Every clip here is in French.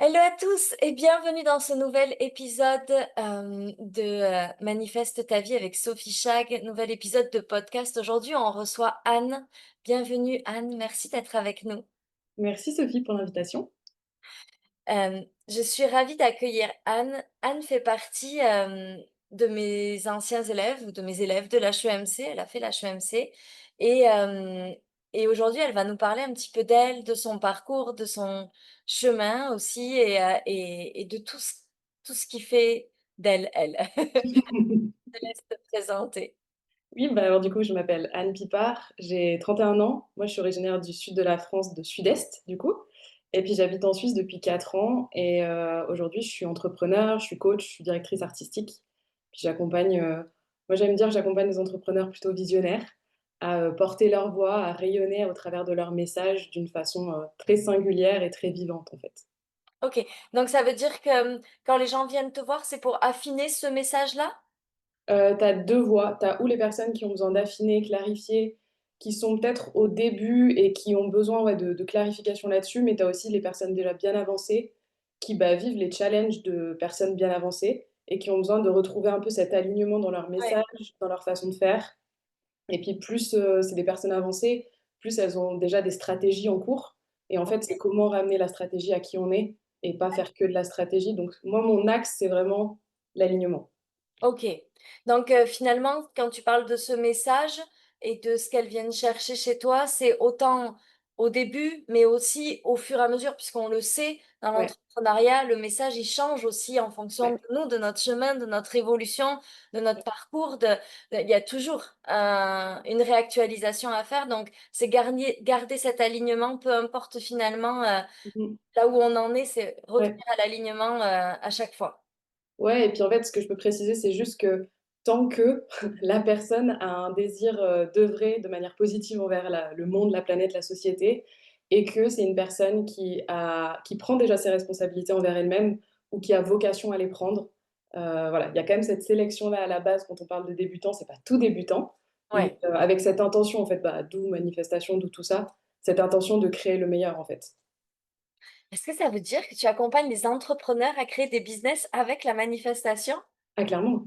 Hello à tous et bienvenue dans ce nouvel épisode de Manifeste ta vie avec Sophie Chag, nouvel épisode de podcast. Aujourd'hui, on reçoit Anne. Bienvenue Anne, merci d'être avec nous. Merci Sophie pour l'invitation. Je suis ravie d'accueillir Anne. Anne fait partie de mes anciens élèves ou de mes élèves de l'HEMC. Elle a fait l'HEMC et, euh, et aujourd'hui, elle va nous parler un petit peu d'elle, de son parcours, de son chemin aussi et de tout ce qui fait d'elle, elle. Je te laisse te présenter. Oui, bah, alors du coup, je m'appelle Anne Pipard, j'ai 31 ans. Moi, je suis originaire du sud de la France, de Sud-Est, du coup. Et puis, j'habite en Suisse depuis 4 ans. Et aujourd'hui, je suis entrepreneur, je suis coach, je suis directrice artistique. Puis moi, j'aime dire que j'accompagne les entrepreneurs plutôt visionnaires à porter leur voix, à rayonner au travers de leurs messages d'une façon très singulière et très vivante, en fait. Ok, donc ça veut dire que quand les gens viennent te voir, c'est pour affiner ce message-là? Tu as 2 voies. Tu as ou les personnes qui ont besoin d'affiner, clarifier, qui sont peut-être au début et qui ont besoin, ouais, de clarification là-dessus, mais tu as aussi les personnes déjà bien avancées qui, bah, vivent les challenges de personnes bien avancées et qui ont besoin de retrouver un peu cet alignement dans leur Ouais. message, dans leur façon de faire. Et puis plus, c'est des personnes avancées, plus elles ont déjà des stratégies en cours et en fait, c'est comment ramener la stratégie à qui on est et pas faire que de la stratégie. Donc moi, mon axe, c'est vraiment l'alignement. Ok. Donc finalement, quand tu parles de ce message et de ce qu'elles viennent chercher chez toi, c'est autant au début, mais aussi au fur et à mesure, puisqu'on le sait, dans Ouais, l'entrepreneuriat, le message, il change aussi en fonction ouais. de nous, de notre chemin, de notre évolution, de notre parcours. Il y a toujours une réactualisation à faire. Donc, c'est garder cet alignement, peu importe finalement Mmh. là où on en est, c'est revenir Ouais. à l'alignement à chaque fois. Ouais et puis, en fait, ce que je peux préciser, c'est juste que tant que la personne a un désir, d'œuvrer de manière positive envers le monde, la planète, la société et que c'est une personne qui prend déjà ses responsabilités envers elle-même ou qui a vocation à les prendre. Voilà, il y a quand même cette sélection-là à la base quand on parle de débutants, c'est pas tout débutant, mais Ouais. avec cette intention, en fait, bah, d'où manifestation, d'où tout ça, cette intention de créer le meilleur, en fait. Est-ce que ça veut dire que tu accompagnes les entrepreneurs à créer des business avec la manifestation? Ah clairement,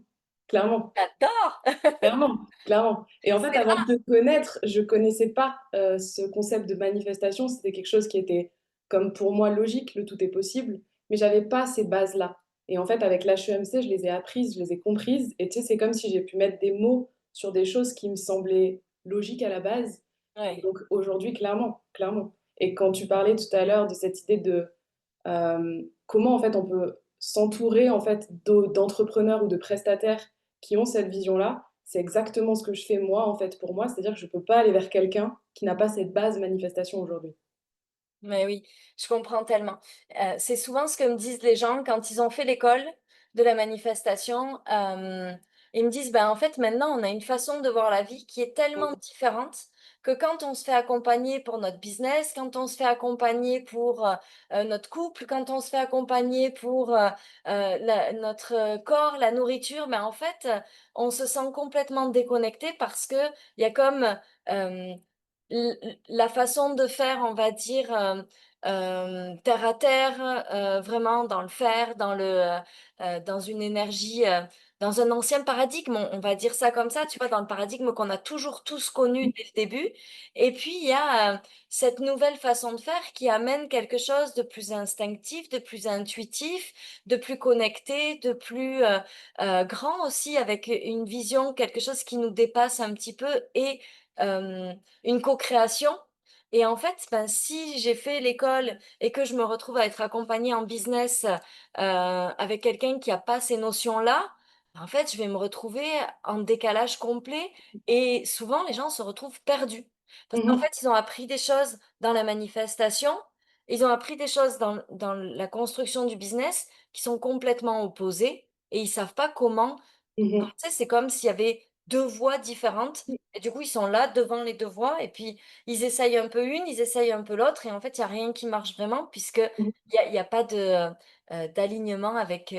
clairement. J'adore! Clairement, clairement et en fait, C'est avant de rare. te connaître, je connaissais pas, ce concept de manifestation. C'était quelque chose qui était, comme pour moi, logique, le tout est possible, mais j'avais pas ces bases-là et en fait, avec l'HEMC, je les ai apprises, je les ai comprises et tu sais, c'est comme si j'ai pu mettre des mots sur des choses qui me semblaient logiques à la base et Ouais. donc aujourd'hui, clairement, clairement et quand tu parlais tout à l'heure de cette idée de, comment en fait on peut s'entourer en fait d'entrepreneurs ou de prestataires qui ont cette vision-là. C'est exactement ce que je fais moi en fait pour moi, c'est-à-dire que je peux pas aller vers quelqu'un qui n'a pas cette base manifestation aujourd'hui. Mais oui, je comprends tellement. C'est souvent ce que me disent les gens quand ils ont fait l'école de la manifestation. Ils me disent, ben, en fait, maintenant, on a une façon de voir la vie qui est tellement Mmh. différente que quand on se fait accompagner pour notre business, quand on se fait accompagner pour notre couple, quand on se fait accompagner pour notre corps, la nourriture, ben, en fait, on se sent complètement déconnecté parce que il y a comme euh, la façon de faire, on va dire, terre à terre, vraiment dans le faire, dans une énergie, dans un ancien paradigme, on va dire ça comme ça, tu vois, dans le paradigme qu'on a toujours tous connu dès le début. Et puis, il y a cette nouvelle façon de faire qui amène quelque chose de plus instinctif, de plus intuitif, de plus connecté, de plus grand aussi, avec une vision, quelque chose qui nous dépasse un petit peu et euh, une co-création. Et en fait, ben, si j'ai fait l'école et que je me retrouve à être accompagnée en business avec quelqu'un qui a pas ces notions-là, en fait, je vais me retrouver en décalage complet et souvent les gens se retrouvent perdus. Parce Mmh qu'en mh. fait, ils ont appris des choses dans la manifestation, ils ont appris des choses dans la construction du business qui sont complètement opposées et ils savent pas comment. Tu Mmh sais, c'est comme s'il y avait deux voies différentes. Et du coup, ils sont là devant les deux voies. Et puis, ils essayent un peu une, ils essayent un peu l'autre. Et en fait, il n'y a rien qui marche vraiment puisque mh. il y a pas de, d'alignement avec.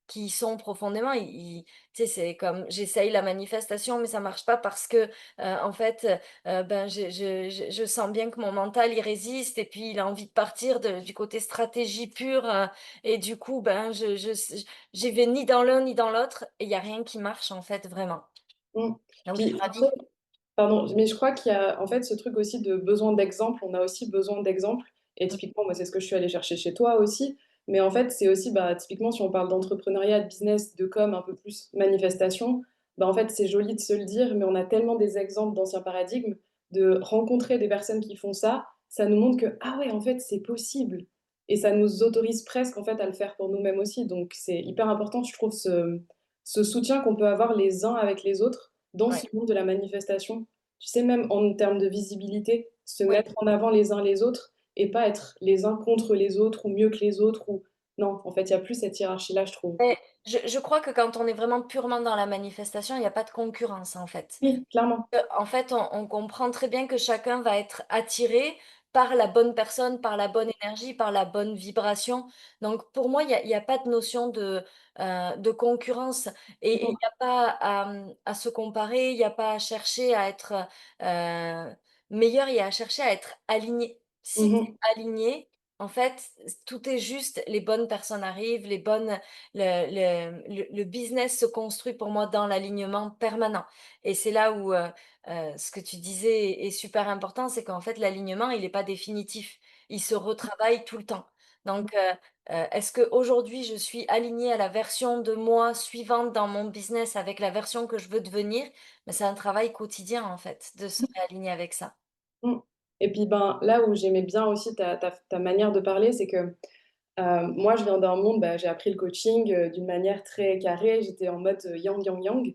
qui y sont profondément. Tu sais, c'est comme j'essaye la manifestation, mais ça marche pas parce que, en fait, ben, je sens bien que mon mental, il résiste et puis il a envie de partir du côté stratégie pure, et du coup, ben, j'y vais ni dans l'un ni dans l'autre et il y a rien qui marche, en fait, vraiment. Mmh. Donc je suis Puis ravie. pardon, mais je crois qu'il y a en fait ce truc aussi de besoin d'exemple. On a aussi besoin d'exemples et Mmh, typiquement, moi, c'est ce que je suis allée chercher chez toi aussi. Mais en fait, c'est aussi, bah, typiquement, si on parle d'entrepreneuriat, de business, de com, un peu plus manifestation, bah, en fait, c'est joli de se le dire, mais on a tellement des exemples d'anciens paradigmes, de rencontrer des personnes qui font ça nous montre que, ah ouais, en fait, c'est possible et ça nous autorise presque, en fait, à le faire pour nous-mêmes aussi. Donc c'est hyper important, je trouve, ce soutien qu'on peut avoir les uns avec les autres dans ouais, ce monde de la manifestation. Tu sais, même en termes de visibilité, se oui. mettre en avant les uns les autres et pas être les uns contre les autres ou mieux que les autres ou non, en fait, il y a plus cette hiérarchie-là, je trouve. Mais je crois que quand on est vraiment purement dans la manifestation, il y a pas de concurrence, en fait. Oui, clairement. En fait, on comprend très bien que chacun va être attiré par la bonne personne, par la bonne énergie, par la bonne vibration. Donc pour moi, il y a pas de notion de concurrence et il Mmh y a pas à se comparer, il y a pas à chercher à être, heu, meilleur, il y a à chercher à être aligné. Si tu es mh. aligné, en fait, tout est juste, les bonnes personnes arrivent, les bonnes le business se construit pour moi dans l'alignement permanent et c'est là où, ce que tu disais est super important, c'est qu'en fait l'alignement, il est pas définitif. Il se retravaille tout le temps. Donc, est-ce qu'aujourd'hui je suis alignée à la version de moi suivante dans mon business avec la version que je veux devenir? Mais c'est un travail quotidien en fait, de se réaligner avec ça. Mmh. Et puis, ben, là où j'aimais bien aussi ta manière de parler, c'est que, moi, je viens d'un monde, bah, j'ai appris le coaching, d'une manière très carrée. J'étais en mode, yang, yang, yang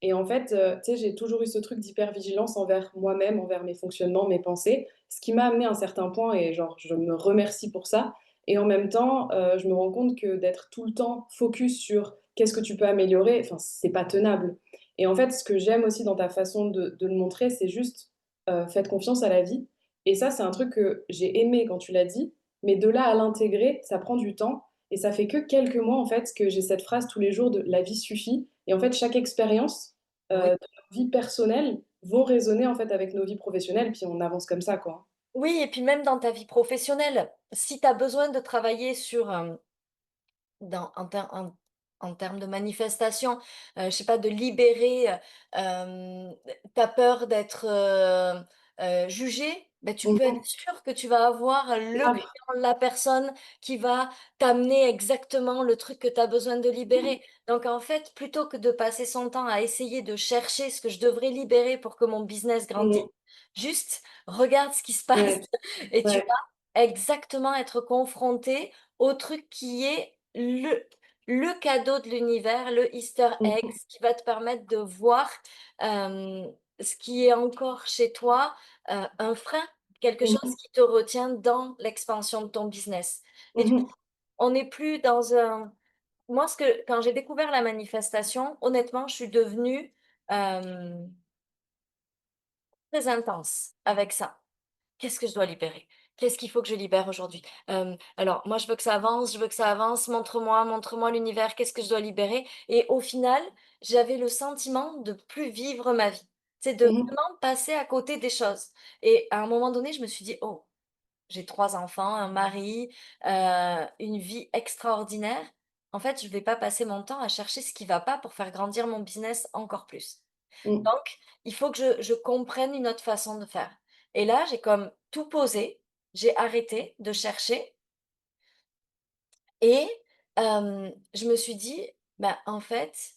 et en fait, tu sais, j'ai toujours eu ce truc d'hypervigilance envers moi-même, envers mes fonctionnements, mes pensées, ce qui m'a amené à un certain point et genre, je me remercie pour ça et en même temps, je me rends compte que d'être tout le temps focus sur qu'est-ce que tu peux améliorer, enfin, c'est pas tenable et en fait, ce que j'aime aussi dans ta façon de le montrer, c'est juste, faites confiance à la vie et ça, c'est un truc que j'ai aimé quand tu l'as dit, mais de là à l'intégrer, ça prend du temps et ça fait que quelques mois, en fait, que j'ai cette phrase tous les jours de «la vie suffit» et en fait, chaque expérience, Oui. de nos vies personnelles vont résonner, en fait, avec nos vies professionnelles, puis on avance comme ça, quoi. Oui et puis même dans ta vie professionnelle, si tu as besoin de travailler sur, dans en termes de manifestation, je sais pas, de libérer, ta peur d'être, jugé, ben tu Mmh peux être mh. sûr que tu vas avoir le Grave. client, la personne qui va t'amener exactement le truc que tu as besoin de libérer. Donc en fait, plutôt que de passer son temps à essayer de chercher ce que je devrais libérer pour que mon business Mmh grandisse, mh. juste regarde ce qui se passe Ouais, et tu ouais. vas exactement être confronté au truc qui est le cadeau de l'univers, le easter Mmh egg, mh. ce qui va te permettre de voir, ce qui est encore chez toi, un frein, quelque Mmh chose mh. qui te retient dans l'expansion de ton business et Mmh mh. on n'est plus dans un moi ce que quand j'ai découvert la manifestation, honnêtement, je suis devenue, hem, très intense avec ça. Qu'est-ce que je dois libérer? Qu'est-ce qu'il faut que je libère aujourd'hui? Alors moi je veux que ça avance, je veux que ça avance, montre-moi l'univers, qu'est-ce que je dois libérer? Et au final, j'avais le sentiment de plus vivre ma vie. C'est de Mmh mh. vraiment passer à côté des choses. Et à un moment donné, je me suis dit: «Oh, j'ai 3 enfants, un mari, une vie extraordinaire. En fait, je vais pas passer mon temps à chercher ce qui va pas pour faire grandir mon business encore plus». Mmh. Donc, il faut que je comprenne une autre façon de faire. Et là, j'ai comme tout posé, j'ai arrêté de chercher et je me suis dit: «Bah, en fait,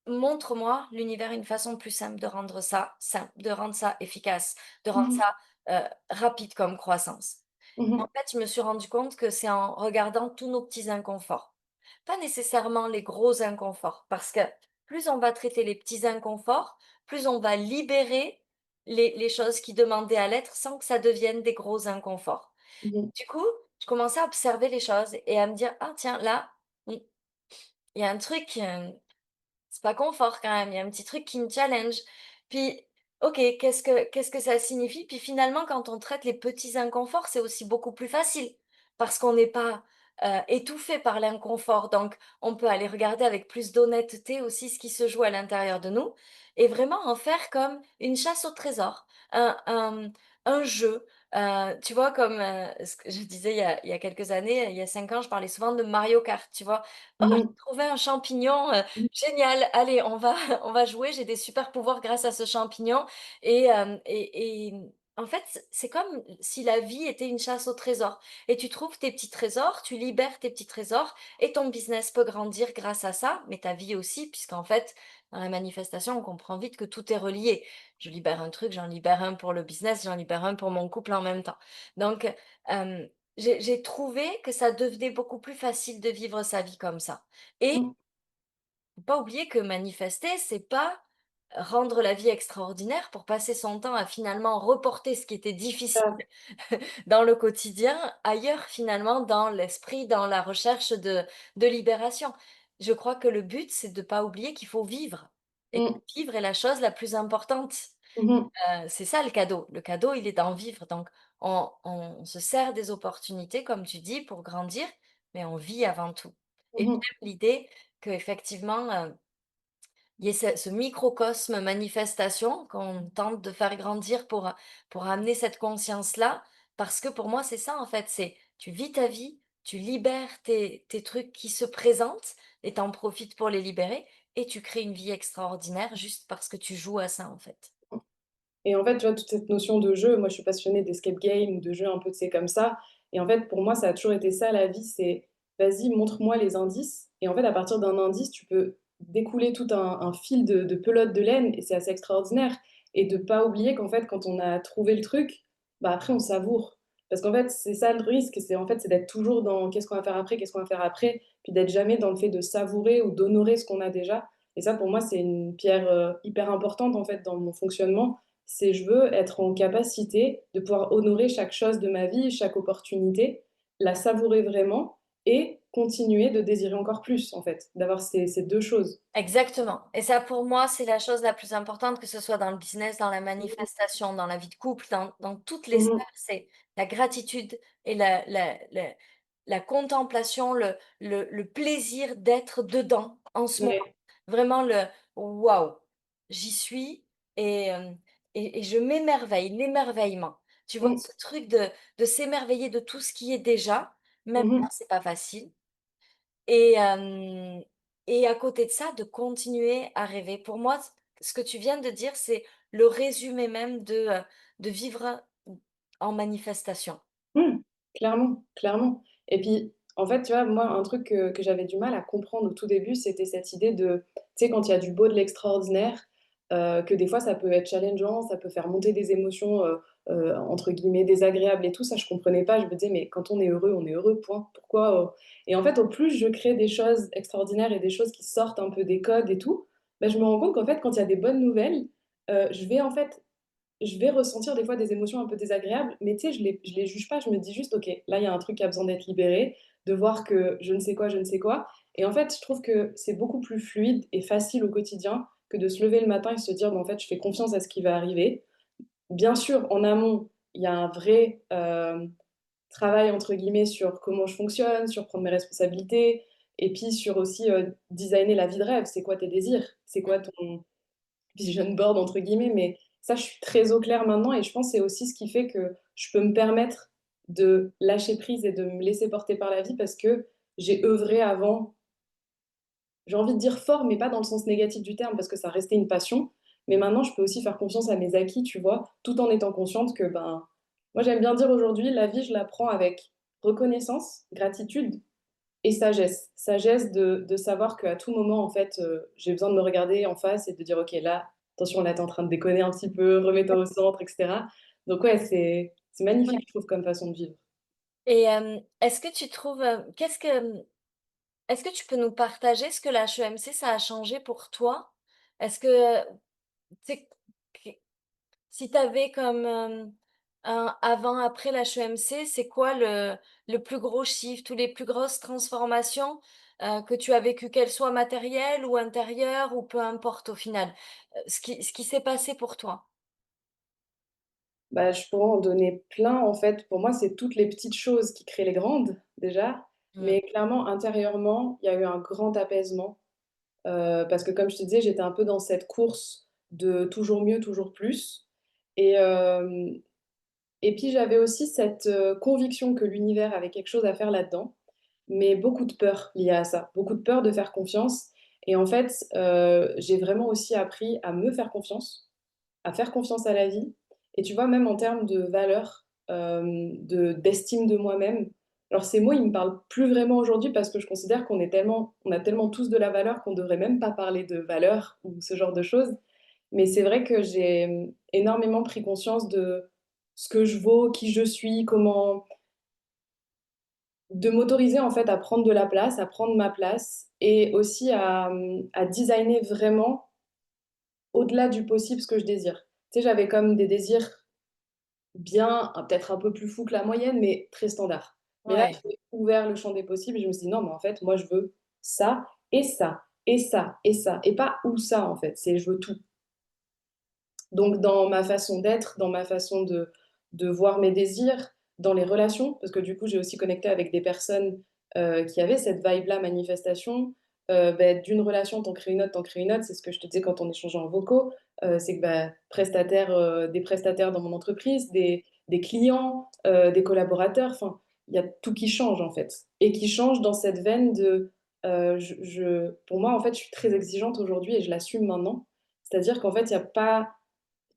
montre-moi l'univers une façon plus simple de rendre ça simple, de rendre ça efficace, de rendre Mmh mh. ça, rapide comme croissance». Mmh En mh. fait, je me suis rendu compte que c'est en regardant tous nos petits inconforts. Pas nécessairement les gros inconforts, parce que plus on va traiter les petits inconforts, plus on va libérer les choses qui demandaient à l'être sans que ça devienne des gros inconforts. Mmh mh. Du coup, je commençais à observer les choses et à me dire: «Ah tiens, là, il y a un truc, c'est pas confort quand même, il y a un petit truc qui me challenge». Puis, OK, qu'est-ce que ça signifie? Puis finalement, quand on traite les petits inconforts, c'est aussi beaucoup plus facile parce qu'on n'est pas, étouffés par l'inconfort. Donc on peut aller regarder avec plus d'honnêteté aussi ce qui se joue à l'intérieur de nous et vraiment en faire comme une chasse au trésor, un jeu. Tu vois comme, ce que je disais il y a quelques années, il y a 5 ans, je parlais souvent de Mario Kart, tu vois? «Oh, Mmh j'ai mh. trouvé un champignon, Mmh. génial, allez on va on va jouer, j'ai des super pouvoirs grâce à ce champignon» et en fait, c'est comme si la vie était une chasse au trésor et tu trouves tes petits trésors, tu libères tes petits trésors et ton business peut grandir grâce à ça, mais ta vie aussi puisqu'en fait, dans la manifestation, on comprend vite que tout est relié. Je libère un truc, j'en libère un pour le business, j'en libère un pour mon couple en même temps. Donc, hem, j'ai trouvé que ça devenait beaucoup plus facile de vivre sa vie comme ça et Mmh. faut pas oublier que manifester, c'est pas rendre la vie extraordinaire pour passer son temps à finalement reporter ce qui était difficile Ça. dans le quotidien, ailleurs finalement dans l'esprit, dans la recherche de libération. Je crois que le but, c'est de pas oublier qu'il faut vivre et que Mmh. vivre est la chose la plus importante. Mmh mh. C'est ça le cadeau. Le cadeau, il est d'en vivre. Donc on se sert des opportunités, comme tu dis, pour grandir, mais on vit avant tout et Mmh mh. j'aime l'idée qu'effectivement, il y ait ce microcosme manifestation qu'on tente de faire grandir pour amener cette conscience-là. Parce que pour moi, c'est ça en fait, c'est tu vis ta vie, tu libères tes trucs qui se présentent et tu en profites pour les libérer et tu crées une vie extraordinaire juste parce que tu joues à ça en fait. Et en fait, tu vois, toute cette notion de jeu, moi, je suis passionnée d'escape game ou de jeux un peu, tu sais, comme ça. Et en fait, pour moi, ça a toujours été ça, la vie, c'est vas-y, montre-moi les indices. Et en fait, à partir d'un indice, tu peux découler tout un fil de pelote de laine et c'est assez extraordinaire. Et de pas oublier qu'en fait, quand on a trouvé le truc, bah après, on savoure. Parce qu'en fait, c'est ça le risque, c'est en fait, c'est d'être toujours dans qu'est-ce qu'on va faire après, qu'est-ce qu'on va faire après, puis d'être jamais dans le fait de savourer ou d'honorer ce qu'on a déjà. Et ça, pour moi, c'est une pierre hyper importante en fait dans mon fonctionnement, c'est je veux être en capacité de pouvoir honorer chaque chose de ma vie, chaque opportunité, la savourer vraiment et continuer de désirer encore plus, en fait, d'avoir ces 2 choses. Exactement et ça pour moi, c'est la chose la plus importante, que ce soit dans le business, dans la Mmh mh. manifestation, dans la vie de couple, dans toutes les Mmh mh. sphères, c'est la gratitude et la contemplation, le plaisir d'être dedans, en ce moment. Ouais. Vraiment le: «Waouh, j'y suis» et et je m'émerveille, l'émerveillement. Tu vois? Mmh. Ce truc de s'émerveiller de tout ce qui est déjà, même Mmh quand mh. c'est pas facile. Et et à côté de ça, de continuer à rêver. Pour moi, ce que tu viens de dire, c'est le résumé même de vivre en manifestation. Mmh. Clairement, clairement. Et puis, en fait, tu vois, moi, un truc que j'avais du mal à comprendre au tout début, c'était cette idée de, tu sais, quand il y a du beau, de l'extraordinaire, que des fois ça peut être challengeant, ça peut faire monter des émotions, entre guillemets «désagréables» et tout, ça je comprenais pas. Je me disais: «Mais quand on est heureux, point. Pourquoi, et en fait, au plus je crée des choses extraordinaires et des choses qui sortent un peu des codes et tout, bah, je me rends compte qu'en fait, quand il y a des bonnes nouvelles, je vais en fait je vais ressentir des fois des émotions un peu désagréables, mais tu sais, je les juge pas. Je me dis juste: «OK, là, il y a un truc qui a besoin d'être libéré, de voir que je ne sais quoi, je ne sais quoi», et en fait, je trouve que c'est beaucoup plus fluide et facile au quotidien que de se lever le matin et se dire: «Bah, en fait, je fais confiance à ce qui va arriver». Bien sûr, en amont, il y a un vrai, «travail» entre guillemets sur comment je fonctionne, sur prendre mes responsabilités et puis sur aussi, designer la vie de rêve. C'est quoi tes désirs? C'est quoi ton vision board entre guillemets, mais ça, je suis très au clair maintenant et je pense que c'est aussi ce qui fait que je peux me permettre de lâcher prise et de me laisser porter par la vie parce que j'ai œuvré avant, j'ai envie de dire fort, mais pas dans le sens négatif du terme parce que ça restait une passion. Mais maintenant, je peux aussi faire confiance à mes acquis, tu vois, tout en étant consciente que, ben, moi j'aime bien dire aujourd'hui, la vie, je la prends avec reconnaissance, gratitude et sagesse. Sagesse de savoir qu'à tout moment, en fait, j'ai besoin de me regarder en face et de dire: «OK, là, attention, là, tu es en train de déconner un petit peu, remets-toi au centre» et cetera. Donc ouais, c'est Ouais. magnifique, je trouve, comme façon de vivre. Et est-ce que tu trouves, est-ce que tu peux nous partager ce que la l'HEMC, ça a changé pour toi? Est-ce que, tu sais, si tu avais comme, un avant-après l'HEMC, c'est quoi le plus gros shift ou les plus grosses transformations, que tu as vécues, qu'elles soient matérielles ou intérieures ou peu importe au final? Ce qui s'est passé pour toi? Bah, je pourrais en donner plein, en fait. Pour moi, c'est toutes les petites choses qui créent les grandes, déjà. Mmh. mais clairement, intérieurement, il y a eu un grand apaisement, parce que comme je te disais, j'étais un peu dans cette course de toujours mieux, toujours plus et et puis j'avais aussi cette, conviction que l'univers avait quelque chose à faire là-dedans, mais beaucoup de peur liée à ça. Beaucoup de peur de faire confiance et en fait, j'ai vraiment aussi appris à me faire confiance, à faire confiance à la vie et tu vois, même en termes de valeurs, d'estime de moi-même, alors ces mots, ils me parlent plus vraiment aujourd'hui parce que je considère on a tellement tous de la valeur qu'on devrait même pas parler de valeur ou ce genre de choses. Mais c'est vrai que j'ai, énormément pris conscience de ce que je vaux, qui je suis, comment de m'autoriser en fait à prendre de la place, à prendre ma place et aussi à designer vraiment au-delà du possible ce que je désire. Tu sais, j'avais comme des désirs bien, peut-être un peu plus fous que la moyenne, mais très standards. Mais là, Ouais, j'ai ouvert le champ des possibles et je me suis dit: «Non, mais en fait, moi, je veux ça et ça et ça et ça» et pas ou ça, en fait, c'est je veux tout. Donc dans ma façon d'être, dans ma façon de voir mes désirs, dans les relations, parce que du coup, j'ai aussi connecté avec des personnes, qui avaient cette vibe-là manifestation. D'une relation, t'en crées une autre. C'est ce que je te disais quand on échangeait en vocaux. C'est que, prestataires, des prestataires dans mon entreprise, des clients, des collaborateurs, enfin, il y a tout qui change, en fait et qui change dans cette veine de, je pour moi, en fait, je suis très exigeante aujourd'hui et je l'assume maintenant. C'est-à-dire qu'en fait, il y a pas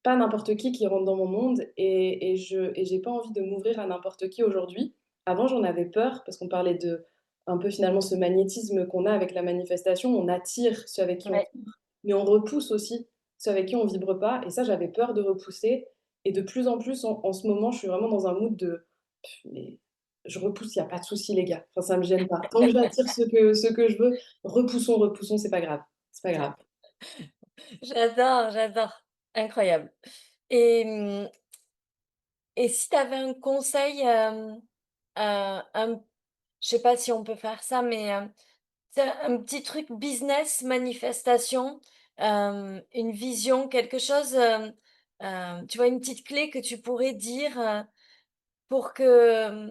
n'importe qui rentre dans mon monde et j'ai pas envie de m'ouvrir à n'importe qui aujourd'hui. Avant, j'en avais peur parce qu'on parlait de un peu finalement ce magnétisme qu'on a avec la manifestation. On attire ceux avec qui on ouais. vibre, mais on repousse aussi ceux avec qui on vibre pas et ça, j'avais peur de repousser et de plus en plus en ce moment, je suis vraiment dans un mood de: «Mais je repousse, il y a pas de souci les gars, enfin ça me gêne pas. Tant que j'attire ce que je veux, repoussons, repoussons, c'est pas grave, c'est pas grave». J'adore, j'adore. Incroyable. Et et si tu avais un conseil, un je sais pas si on peut faire ça, mais, tu sais, un petit truc business, manifestation, une vision, quelque chose, tu vois, une petite clé que tu pourrais dire, pour que,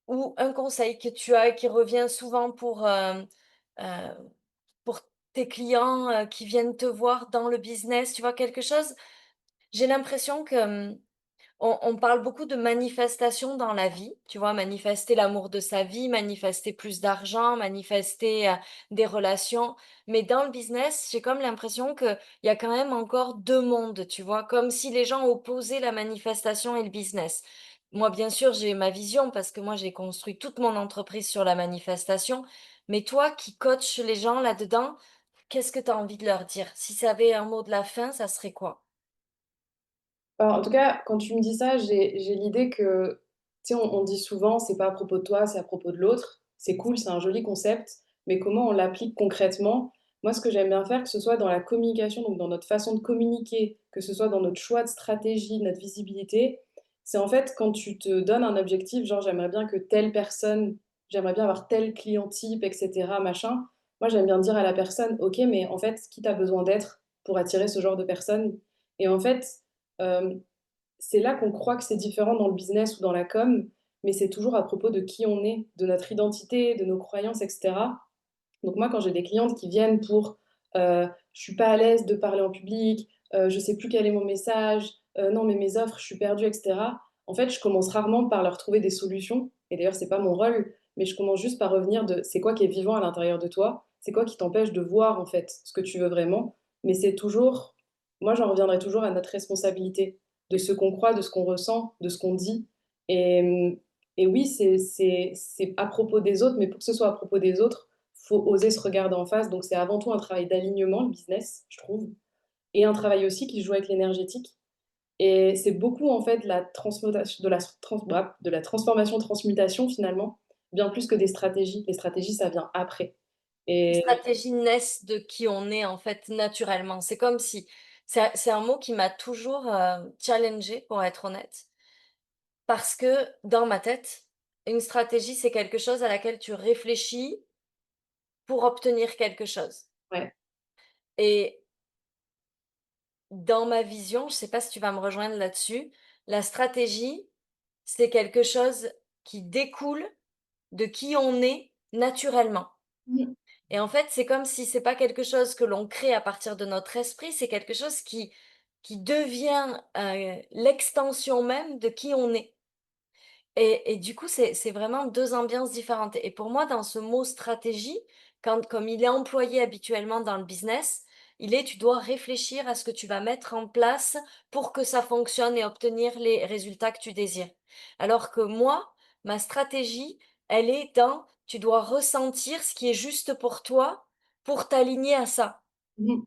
ou un conseil que tu as qui revient souvent heu, pour tes clients, qui viennent te voir dans le business, tu vois? Quelque chose, j'ai l'impression que, on parle beaucoup de manifestation dans la vie, tu vois? Manifester l'amour de sa vie, manifester plus d'argent, manifester, des relations. Mais dans le business, j'ai comme l'impression qu'il y a quand même encore 2 mondes, tu vois? Comme si les gens opposaient la manifestation et le business. Moi, bien sûr, j'ai ma vision parce que moi, j'ai construit toute mon entreprise sur la manifestation. Mais toi qui coaches les gens là-dedans, qu'est-ce que tu as envie de leur dire? Si ça avait un mot de la fin, ça serait quoi? En tout cas, quand tu me dis ça, j'ai l'idée que, tu sais, on dit souvent: «C'est pas à propos de toi, c'est à propos de l'autre». C'est cool, c'est un joli concept, mais comment on l'applique concrètement? Moi, ce que j'aime bien faire, que ce soit dans la communication, donc dans notre façon de communiquer, que ce soit dans notre choix de stratégie, notre visibilité, c'est en fait quand tu te donnes un objectif, genre: «J'aimerais bien que telle personne j'aimerais bien avoir tel client type et cetera, machin». Moi, j'aime bien dire à la personne: «OK, mais en fait, qui tu as besoin d'être pour attirer ce genre de personne?» et en fait, hem c'est là qu'on croit que c'est différent dans le business ou dans la com, mais c'est toujours à propos de qui on est, de notre identité, de nos croyances, et cetera. Donc moi, quand j'ai des clientes qui viennent pour, «Je suis pas à l'aise de parler en public, je sais plus quel est mon message, non mais mes offres, je suis perdue» et cetera. En fait, je commence rarement par leur trouver des solutions et d'ailleurs c'est pas mon rôle, mais je commence juste par revenir de: «C'est quoi qui est vivant à l'intérieur de toi? C'est quoi qui t'empêche de voir, en fait, ce que tu veux vraiment?» mais c'est toujours moi, j'en reviendrai toujours à notre responsabilité, de ce qu'on croit, de ce qu'on ressent, de ce qu'on dit et et oui, c'est à propos des autres, mais pour que ce soit à propos des autres, faut oser se regarder en face, donc c'est avant tout un travail d'alignement, le business, je trouve et un travail aussi qui joue avec l'énergétique et c'est beaucoup, en fait, la transmutation de la transformation-transmutation, finalement, bien plus que des stratégies. Les stratégies, ça vient après Les et stratégies naissent de qui on est, en fait, naturellement. C'est comme si c'est un mot qui m'a toujours, challengée, pour être honnête, parce que dans ma tête, une stratégie, c'est quelque chose à laquelle tu réfléchis pour obtenir quelque chose ouais, et dans ma vision, je ne sais pas si tu vas me rejoindre là-dessus, la stratégie, c'est quelque chose qui découle de qui on est naturellement. Mmh. Et en fait, c'est comme si c'est pas quelque chose que l'on crée à partir de notre esprit, c'est quelque chose qui devient, l'extension même de qui on est. Et du coup, c'est vraiment 2 ambiances différentes et pour moi, dans ce mot stratégie, quand comme il est employé habituellement dans le business, il est: tu dois réfléchir à ce que tu vas mettre en place pour que ça fonctionne et obtenir les résultats que tu désires. Alors que moi, ma stratégie, elle est dans: tu dois ressentir ce qui est juste pour toi, pour t'aligner à ça Mmh.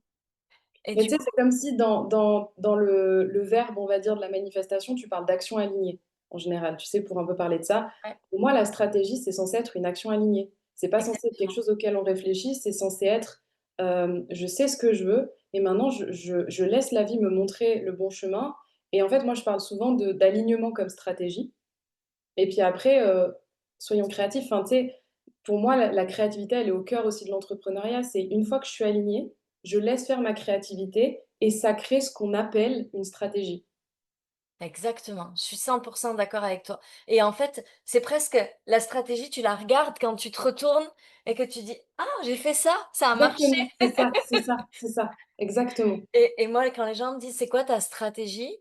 et Mais tu du sais, coup c'est comme si dans le verbe, on va dire, de la manifestation, tu parles d'action alignée, en général, tu sais, pour un peu parler de ça. ouais, Pour moi, la stratégie, c'est censé être une action alignée. C'est pas censé être quelque exactement, chose auquel on réfléchit, c'est censé être, je sais ce que je veux et maintenant je laisse la vie me montrer le bon chemin et en fait, moi, je parle souvent de d'alignement comme stratégie et puis après, soyons créatifs. Enfin, tu sais, pour moi, la créativité, elle est au cœur aussi de l'entrepreneuriat. C'est une fois que je suis alignée, je laisse faire ma créativité et ça crée ce qu'on appelle une stratégie. exactement. Je suis 100 d'accord avec toi et en fait, c'est presque la stratégie, tu la regardes quand tu te retournes et que tu dis: «Ah, j'ai fait ça, ça a marché». Exactement, c'est ça, c'est ça, c'est ça, exactement. Et moi, quand les gens me disent: «C'est quoi ta stratégie?»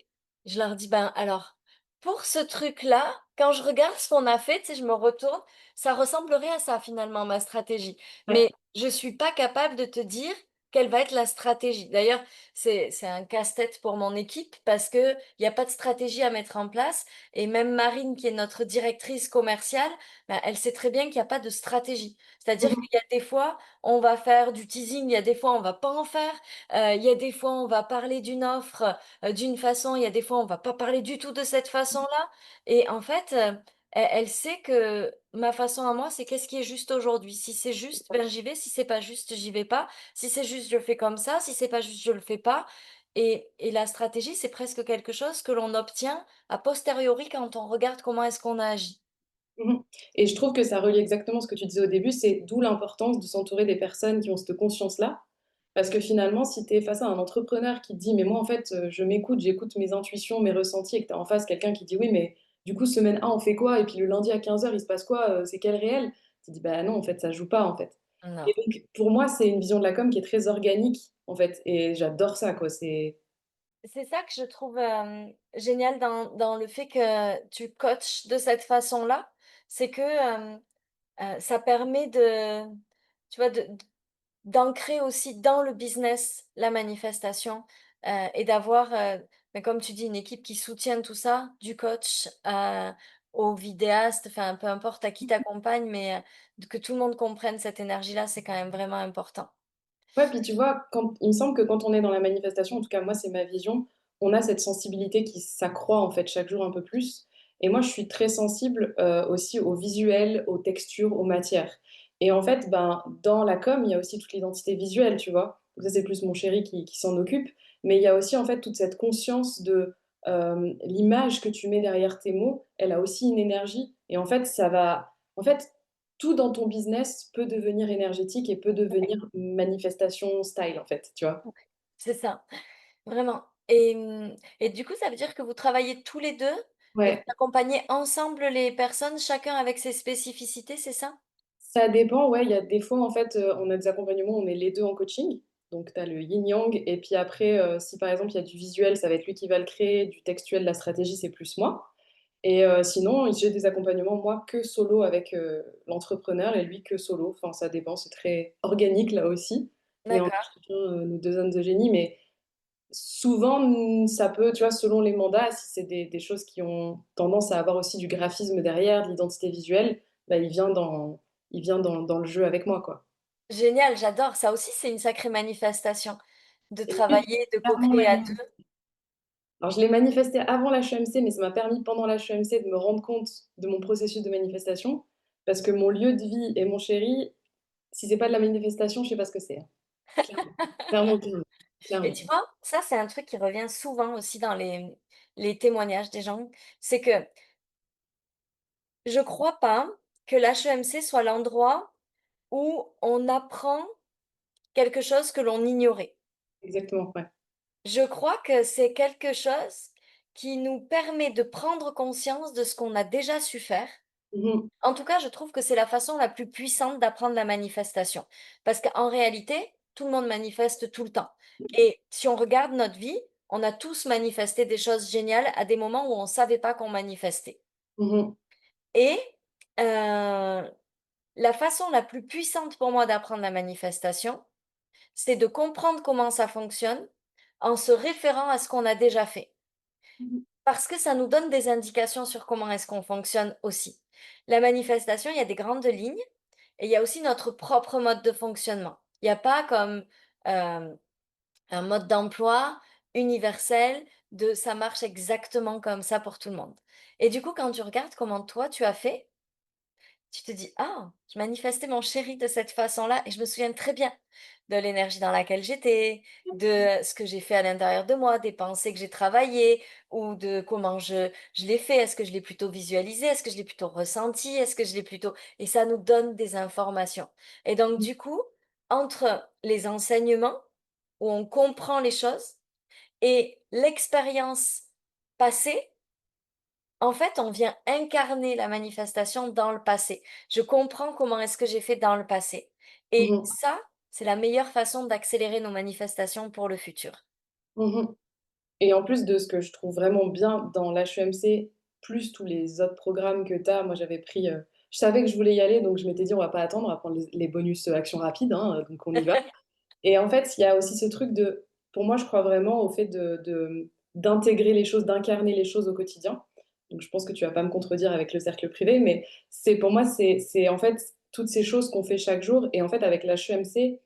Je leur dis: «Ben, alors, pour ce truc-là, quand je regarde ce qu'on a fait, tu sais, je me retourne, ça ressemblerait à ça finalement ma stratégie. Ouais. Mais je suis pas capable de te dire quelle va être la stratégie». D'ailleurs, c'est un casse-tête pour mon équipe parce qu'il y a pas de stratégie à mettre en place et même Marine, qui est notre directrice commerciale, bah, elle sait très bien qu'il y a pas de stratégie. C'est-à-dire Mmh. qu'il y a des fois, on va faire du teasing, il y a des fois, on va pas en faire. Il y a des fois, on va parler d'une offre, d'une façon, il y a des fois, on va pas parler du tout de cette façon-là et en fait, elle sait que ma façon à moi, c'est qu'est-ce qui est juste aujourd'hui. Si c'est juste, ben, j'y vais, si c'est pas juste, j'y vais pas. Si c'est juste, je le fais comme ça, si c'est pas juste, je le fais pas et la stratégie, c'est presque quelque chose que l'on obtient a posteriori quand on regarde comment est-ce qu'on a agi. Mmh. Et je trouve que ça relie exactement ce que tu disais au début, c'est d'où l'importance de s'entourer des personnes qui ont cette conscience-là. Parce que finalement, si tu es face à un entrepreneur qui te dit: «Mais moi, en fait, je m'écoute, j'écoute mes intuitions, mes ressentis» et que tu as en face quelqu'un qui dit: «Oui, mais du coup, semaine 1, on fait quoi? Et puis le lundi à 15 heures, il se passe quoi? C'est quel réel?» Tu te dis: «Bah non, en fait, ça joue pas, en fait». Non. Et donc pour moi, c'est une vision de la com qui est très organique, en fait et j'adore ça, quoi. C'est C'est ça que je trouve, génial dans le fait que tu coaches de cette façon-là, c'est que, ça permet de tu vois, d'ancrer aussi dans le business la manifestation, et d'avoir, bah, comme tu dis, une équipe qui soutient tout ça, du coach, au vidéaste, enfin, peu importe à qui tu mais, que tout le monde comprenne cette énergie-là, c'est quand même vraiment important. ouais, puis tu vois, quand il me semble que quand on est dans la manifestation, en tout cas moi c'est ma vision, on a cette sensibilité qui s'accroît en fait chaque jour un peu plus. Et moi je suis très sensible aussi au visuel, aux textures, aux matières. Et en fait, ben, dans la com, il y a aussi toute l'identité visuelle, tu vois. Donc ça c'est plus mon chéri qui s'en occupe. Mais il y a aussi en fait toute cette conscience de l'image que tu mets derrière tes mots, elle a aussi une énergie. Et en fait, ça va. En fait, tout dans ton business peut devenir énergétique et peut devenir manifestation style, en fait, tu vois? Ouais, c'est ça. Vraiment et du coup, ça veut dire que vous travaillez tous les 2 et vous Ouais, accompagnez ensemble les personnes, chacun avec ses spécificités, c'est ça? ça dépend, ouais, il y a des fois, en fait, on a des accompagnements, on est les 2 en coaching, donc tu as le yin-yang et puis après, si par exemple, il y a du visuel, ça va être lui qui va le créer, du textuel, la stratégie, c'est plus moi et sinon, j'ai des accompagnements, moi, que solo avec, l'entrepreneur et lui que solo, enfin, ça dépend, c'est très organique là aussi et on a D'accord. chacun, nos 2 zones de génie mais souvent, ça peut, tu vois, selon les mandats, si c'est des choses qui ont tendance à avoir aussi du graphisme derrière, de l'identité visuelle, bah, il vient dans le jeu avec moi, quoi. Génial, j'adore. Ça aussi, c'est une sacrée manifestation de Et oui, travailler, de clairement co-créer à 2. alors je l'ai manifesté avant l'HEMC, mais ça m'a permis pendant l'HEMC de me rendre compte de mon processus de manifestation, parce que mon lieu de vie et mon chéri, si c'est pas de la manifestation, je sais pas ce que c'est, hein. Clairement. Clairement, clairement. Et Clairement. tu vois, ça, c'est un truc qui revient souvent aussi dans les témoignages des gens. C'est que je crois pas que l'HEMC soit l'endroit où on apprend quelque chose que l'on ignorait. Exactement, ouais. Je crois que c'est quelque chose qui nous permet de prendre conscience de ce qu'on a déjà su faire Mmh. En tout cas, je trouve que c'est la façon la plus puissante d'apprendre la manifestation. Parce qu'en réalité, tout le monde manifeste tout le temps. Et si on regarde notre vie, on a tous manifesté des choses géniales à des moments où on ne savait pas qu'on manifestait. Mmh. Et la façon la plus puissante pour moi d'apprendre la manifestation, c'est de comprendre comment ça fonctionne en se référant à ce qu'on a déjà fait. Mmh. Parce que ça nous donne des indications sur comment est-ce qu'on fonctionne aussi. La manifestation, il y a des grandes lignes et il y a aussi notre propre mode de fonctionnement. Il n'y a pas comme un mode d'emploi universel de ça marche exactement comme ça pour tout le monde. Et du coup, quand tu regardes comment toi tu as fait, tu te dis: «Ah, je manifestais mon chéri de cette façon-là» et je me souviens très bien de l'énergie dans laquelle j'étais, de ce que j'ai fait à l'intérieur de moi, des pensées que j'ai travaillées ou de comment je l'ai fait. Est-ce que je l'ai plutôt visualisé? Est-ce que je l'ai plutôt ressenti? Est-ce que je l'ai plutôt et ça nous donne des informations et donc du coup, entre les enseignements où on comprend les choses et l'expérience passée, en fait, on vient incarner la manifestation dans le passé. Je comprends comment est-ce que j'ai fait dans le passé et Mmh. ça, c'est la meilleure façon d'accélérer nos manifestations pour le futur. Mmh. Et en plus de ce que je trouve vraiment bien dans l'HEMC, plus tous les autres programmes que tu as, moi j'avais pris, je savais que je voulais y aller, donc je m'étais dit: «On va pas attendre, on va prendre les bonus, action rapide, hein, donc on y va». Et en fait, il y a aussi ce truc de pour moi, je crois vraiment au fait d'intégrer les choses, d'incarner les choses au quotidien. Donc je pense que tu vas pas me contredire avec le cercle privé, mais c'est pour moi, c'est en fait toutes ces choses qu'on fait chaque jour et en fait avec l'HEMC,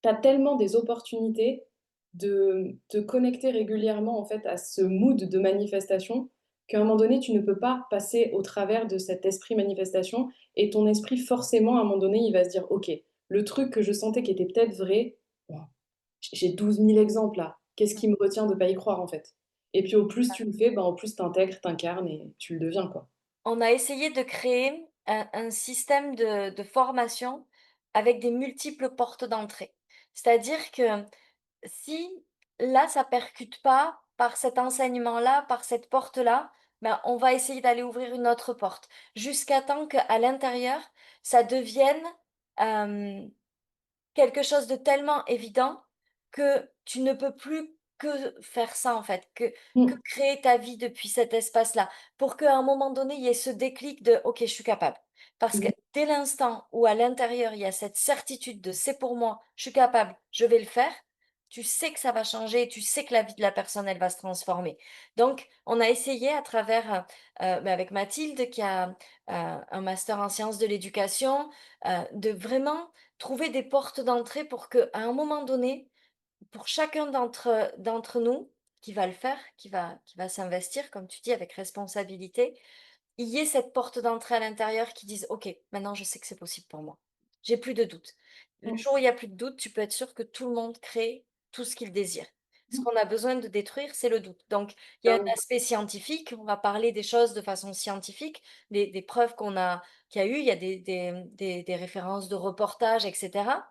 tu as tellement des opportunités de te connecter régulièrement, en fait, à ce mood de manifestation, qu'à un moment donné, tu ne peux pas passer au travers de cet esprit manifestation et ton esprit, forcément, à un moment donné, il va se dire: «OK, le truc que je sentais qui était peut-être vrai, bon, j'ai 12 000 exemples là. Qu'est-ce qui me retient de pas y croire, en fait?» Et puis, au plus tu le fais, ben, au plus tu intègres, tu incarnes et tu le deviens, quoi. On a essayé de créer un système de formation avec des multiples portes d'entrée. C'est-à-dire que si là, ça percute pas par cet enseignement-là, par cette porte-là, ben, on va essayer d'aller ouvrir une autre porte, jusqu'à temps qu'à l'intérieur, ça devienne, hem, quelque chose de tellement évident que tu ne peux plus que faire ça, en fait, que Mmh. créer ta vie depuis cet espace-là. Pour qu'à un moment donné, il y ait ce déclic de: «OK, je suis capable». Parce que Mmh. dès l'instant où à l'intérieur, il y a cette certitude de: «C'est pour moi, je suis capable, je vais le faire», tu sais que ça va changer et tu sais que la vie de la personne, elle va se transformer. Donc on a essayé à travers, avec Mathilde qui a, un master en sciences de l'éducation, de vraiment trouver des portes d'entrée pour qu'à un moment donné, pour chacun d'entre nous qui va le faire, qui va s'investir, comme tu dis, avec responsabilité, il y ait cette porte d'entrée à l'intérieur qui dise: «OK, maintenant je sais que c'est possible pour moi. J'ai plus de doute». Le Mmh. jour où il y a plus de doute, tu peux être sûr que tout le monde crée tout ce qu'il désire. Ce Mmh. qu'on a besoin de détruire, c'est le doute. Donc il y a un Clairement. aspect scientifique, on va parler des choses de façon scientifique, des preuves qu'il y a eu, il y a des références de reportages et cetera.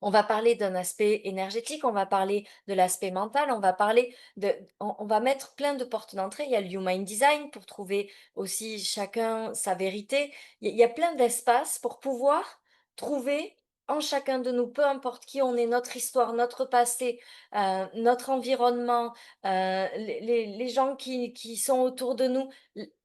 On va parler d'un aspect énergétique, on va parler de l'aspect mental, on va parler de on va mettre plein de portes d'entrée. Il y a le Human Design pour trouver aussi chacun sa vérité. Il y a plein d'espaces pour pouvoir trouver en chacun de nous, peu importe qui on est, notre histoire, notre passé, notre environnement, les gens qui sont autour de nous,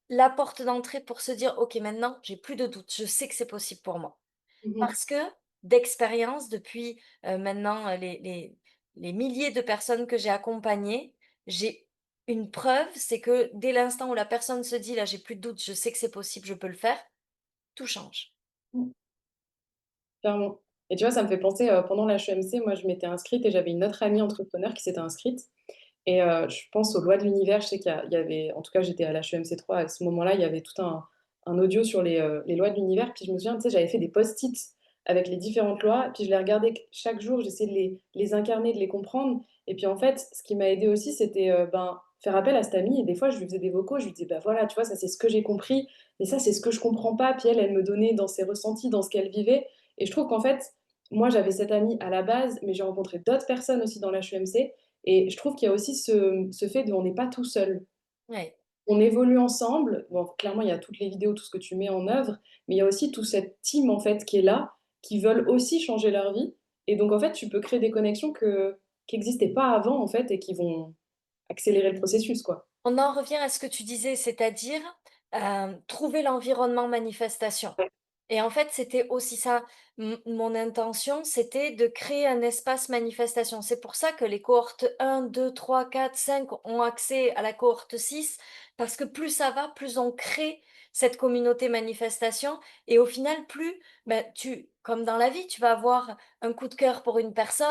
la porte d'entrée pour se dire: «OK, maintenant j'ai plus de doute, je sais que c'est possible pour moi». Mmh mh. Parce que d'expérience depuis, maintenant, les milliers de personnes que j'ai accompagnées, j'ai une preuve, c'est que dès l'instant où la personne se dit: «Là, j'ai plus de doute, je sais que c'est possible, je peux le faire», tout change. Mmh. Clairement. Et tu vois, ça me fait penser, pendant l'HEMC, moi, je m'étais inscrite et j'avais une autre amie entrepreneur qui s'était inscrite et je pense aux lois de l'univers. Je sais qu'il y avait en tout cas, j'étais à l'HEMC 3 à ce moment-là, il y avait tout un audio sur les lois de l'univers. Puis je me souviens, tu sais, j'avais fait des post-it avec les différentes lois, puis je les regardais chaque jour, j'essayais de les incarner, de les comprendre et puis en fait, ce qui m'a aidée aussi, c'était, ben, faire appel à cette amie et des fois, je lui faisais des vocaux, je lui disais: «Bah, voilà, tu vois, ça, c'est ce que j'ai compris, mais ça, c'est ce que je comprends pas». Puis elle, elle me donnait dans ses ressentis, dans ce qu'elle vivait et je trouve qu'en fait, moi, j'avais cette amie à la base, mais j'ai rencontré d'autres personnes aussi dans l'HEMC et je trouve qu'il y a aussi ce fait de on n'est pas tout seul. Ouais. on évolue ensemble. Bon, clairement, il y a toutes les vidéos, tout ce que tu mets en œuvre, mais il y a aussi tout cette team, en fait, qui est là, qui veulent aussi changer leur vie et donc en fait, tu peux créer des connexions qui existaient pas avant, en fait et qui vont accélérer le processus, quoi. On en revient à ce que tu disais, c'est-à-dire, trouver l'environnement manifestation. Ouais. Et en fait, c'était aussi ça, mon intention, c'était de créer un espace manifestation. C'est pour ça que les cohortes 1, 2, 3, 4, 5 ont accès à la cohorte 6, parce que plus ça va, plus on crée cette communauté manifestation et au final, plus, ben, comme dans la vie, tu vas avoir un coup de cœur pour une personne,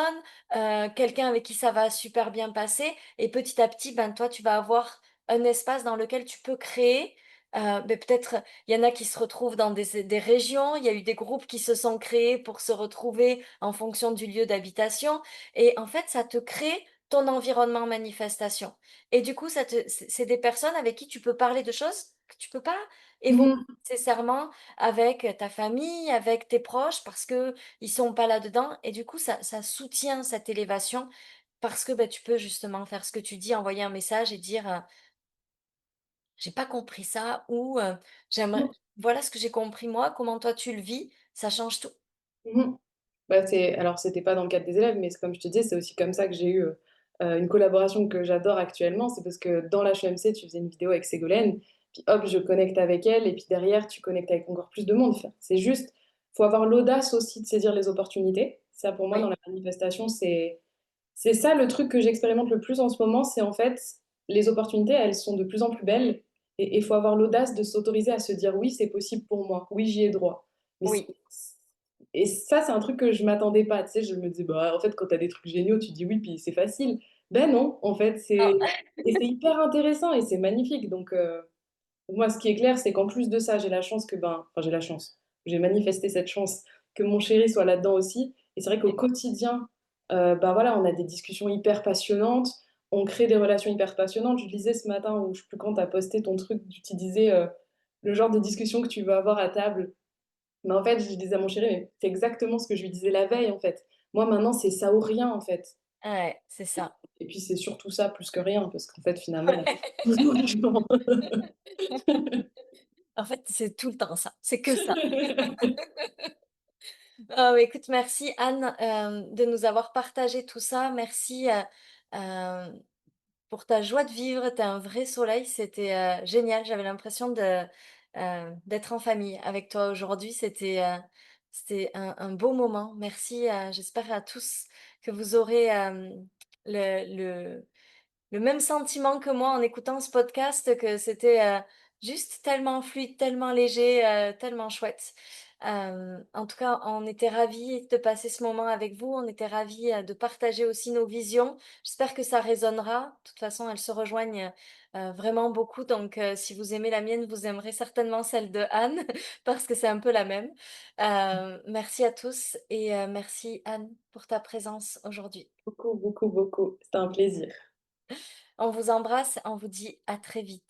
quelqu'un avec qui ça va super bien passer et petit à petit, ben, toi, tu vas avoir un espace dans lequel tu peux créer, peut-être il y en a qui se retrouvent dans des régions, il y a eu des groupes qui se sont créés pour se retrouver en fonction du lieu d'habitation et en fait, ça te crée ton environnement manifestation et du coup, c'est des personnes avec qui tu peux parler de choses que tu peux pas évoquer Mmh. nécessairement avec ta famille, avec tes proches parce que ils sont pas là-dedans et du coup, ça soutient cette élévation parce que, bah, tu peux justement faire ce que tu dis, envoyer un message et dire, «J'ai pas compris ça» ou, «J'aimerais voilà ce que j'ai compris moi, comment toi tu le vis?» Ça change tout. Mmh. Bah, alors c'était pas dans le cadre des élèves, mais c'est comme je te disais, c'est aussi comme ça que j'ai eu, une collaboration que j'adore actuellement. C'est parce que dans l'HEMC, tu faisais une vidéo avec Ségolène, puis hop, je connecte avec elle et puis derrière, tu connectes avec encore plus de monde. Enfin, c'est juste, faut avoir l'audace aussi de saisir les opportunités. Ça, pour moi, dans Oui, la manifestation, c'est ça le truc que j'expérimente le plus en ce moment, c'est en fait, les opportunités, elles sont de plus en plus belles et il faut avoir l'audace de s'autoriser à se dire: «Oui, c'est possible pour moi. Oui, j'y ai droit». Mais c oui. et ça, c'est un truc que je m'attendais pas, tu sais? Je me disais: «Bah, en fait, quand tu as des trucs géniaux, tu dis oui, puis c'est facile». Ben non, en fait, Ah, c'est hyper intéressant et c'est magnifique donc moi, ce qui est clair, c'est qu'en plus de ça, j'ai la chance que, ben enfin, j'ai la chance, j'ai manifesté cette chance que mon chéri soit là-dedans aussi et c'est vrai qu'au oui. quotidien, bah, voilà, on a des discussions hyper passionnantes, on crée des relations hyper passionnantes. Je lisais ce matin ou je sais plus quand tu as posté ton truc, tu disais, le genre de discussion que tu veux avoir à table. Mais en fait, je disais à mon chéri: «Mais c'est exactement ce que je lui disais la veille, en fait. Moi, maintenant, c'est ça ou rien, en fait» Ouais, c'est ça. et puis c'est surtout ça plus que rien parce qu'en fait, finalement, on a tous nos logements. En fait, c'est tout le temps ça, c'est que ça. Oh, écoute, merci Anne, de nous avoir partagé tout ça. Merci, hem pour ta joie de vivre, tu es un vrai soleil, c'était, génial. J'avais l'impression d'être en famille avec toi aujourd'hui. C'était un beau moment. Merci, j'espère à tous que vous aurez, le même sentiment que moi en écoutant ce podcast, que c'était, juste tellement fluide, tellement léger, tellement chouette. En tout cas, on était ravis de passer ce moment avec vous. On était ravis, de partager aussi nos visions. J'espère que ça résonnera. De toute façon, elles se rejoignent, vraiment beaucoup. Donc, si vous aimez la mienne, vous aimerez certainement celle de Anne parce que c'est un peu la même. Merci à tous et merci Anne pour ta présence aujourd'hui. Beaucoup, beaucoup, beaucoup. C'était un plaisir. On vous embrasse, on vous dit à très vite.